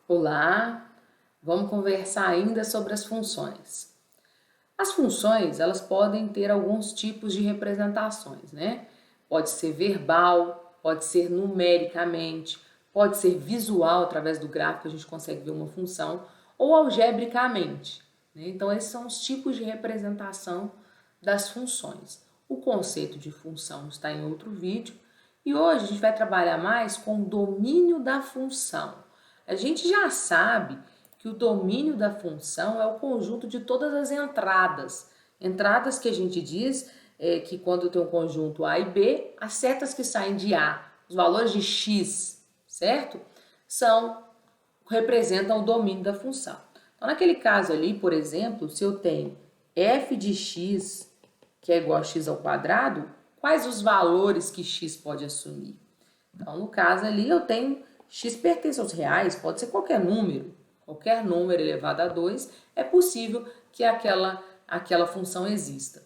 Olá, vamos conversar ainda sobre as funções. As funções, elas podem ter alguns tipos de representações, né? Pode ser verbal, pode ser numericamente, pode ser visual, através do gráfico a gente consegue ver uma função, ou algebricamente, né? Então esses são os tipos de representação das funções. O conceito de função está em outro vídeo e hoje a gente vai trabalhar mais com o domínio da função. A gente já sabe que o domínio da função é o conjunto de todas as entradas. Entradas que a gente diz que quando tem um conjunto A e B, as setas que saem de A, os valores de x, certo? Representam o domínio da função. Então, naquele caso ali, por exemplo, se eu tenho f de x, que é igual a x ao quadrado, quais os valores que x pode assumir? Então, no caso ali, eu tenho x pertence aos reais, pode ser qualquer número elevado a 2, é possível que aquela função exista.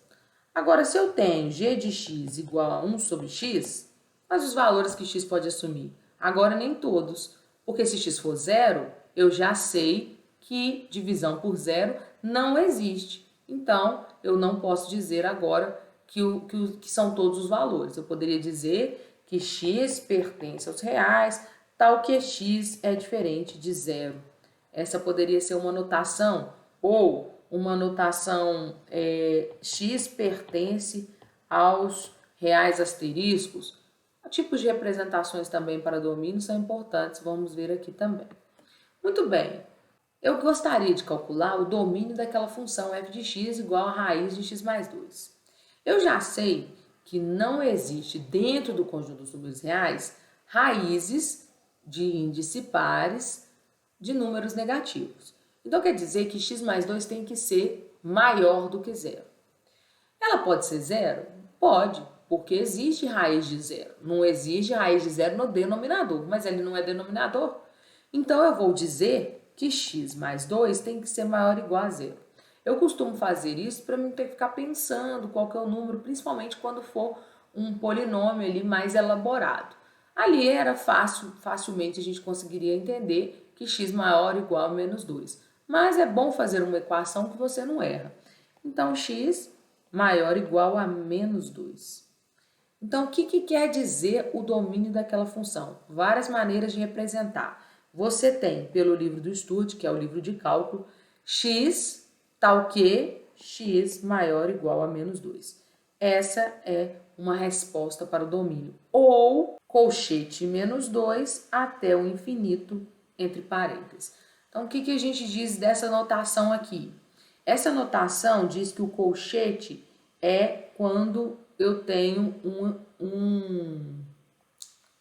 Agora, se eu tenho g de x igual a 1 sobre x, quais os valores que x pode assumir? Agora, nem todos, porque se x for zero, eu já sei que divisão por zero não existe. Então, eu não posso dizer agora que são todos os valores. Eu poderia dizer que x pertence aos reais, tal que x é diferente de zero. Essa poderia ser uma notação, ou uma notação x pertence aos reais asteriscos. Tipos de representações também para domínio são importantes, vamos ver aqui também. Muito bem, eu gostaria de calcular o domínio daquela função f de x igual a raiz de x mais 2. Eu já sei que não existe dentro do conjunto dos números reais raízes de índice pares de números negativos. Então quer dizer que x mais 2 tem que ser maior do que zero. Ela pode ser zero? Pode, porque existe raiz de zero. Não existe raiz de zero no denominador, mas ele não é denominador. Então eu vou dizer que x mais 2 tem que ser maior ou igual a zero. Eu costumo fazer isso para não ter que ficar pensando qual que é o número, principalmente quando for um polinômio ali mais elaborado. Ali era facilmente a gente conseguiria entender que x maior ou igual a menos 2. Mas é bom fazer uma equação que você não erra. Então, x maior ou igual a menos 2. Então, o que quer dizer o domínio daquela função? Várias maneiras de representar. Você tem, pelo livro do estude, que é o livro de cálculo, x tal que x maior ou igual a menos 2. Essa é uma resposta para o domínio. Ou colchete menos 2 até o infinito, entre parênteses. Então, o que a gente diz dessa notação aqui? Essa notação diz que o colchete é quando eu tenho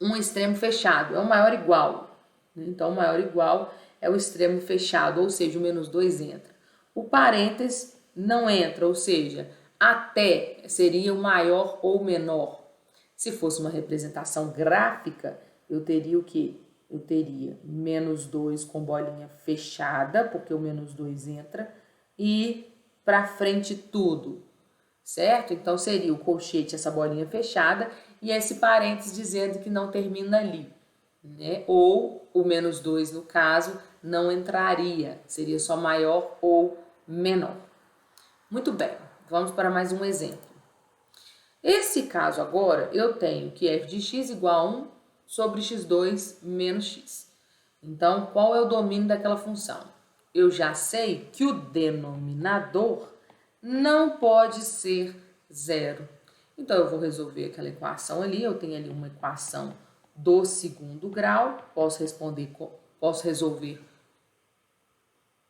um extremo fechado, é o maior igual. Então, o maior igual é o extremo fechado, ou seja, o menos 2 entra. O parênteses não entra, ou seja, até seria o maior ou menor. Se fosse uma representação gráfica, eu teria o quê? Eu teria menos 2 com bolinha fechada, porque o menos 2 entra, e para frente tudo, certo? Então seria o colchete, essa bolinha fechada, e esse parênteses dizendo que não termina ali, né? Ou o menos 2, no caso, não entraria, seria só maior ou menor. Muito bem, vamos para mais um exemplo. Esse caso agora, eu tenho que f de x igual a 1 sobre x2 menos x. Então, qual é o domínio daquela função? Eu já sei que o denominador não pode ser zero. Então, eu vou resolver aquela equação ali, eu tenho ali uma equação do segundo grau, posso resolver.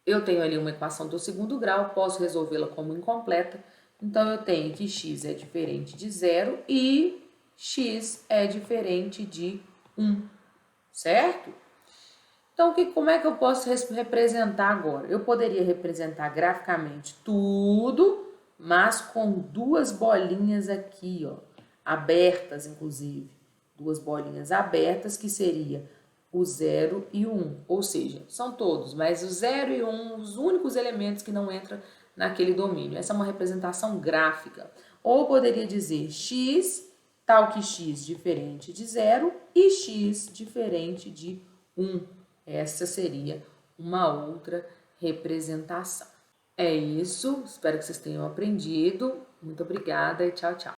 Eu tenho ali uma equação do segundo grau, posso resolvê-la como incompleta. Então, eu tenho que x é diferente de zero e x é diferente de 1, certo? Então, como é que eu posso representar agora? Eu poderia representar graficamente tudo, mas com duas bolinhas aqui, ó, abertas, inclusive. Duas bolinhas abertas, que seria o 0 e o 1. Ou seja, são todos, mas o 0 e o 1, os únicos elementos que não entram naquele domínio. Essa é uma representação gráfica. Ou poderia dizer x, tal que x diferente de 0 e x diferente de 1. Essa seria uma outra representação. É isso, espero que vocês tenham aprendido. Muito obrigada e tchau, tchau.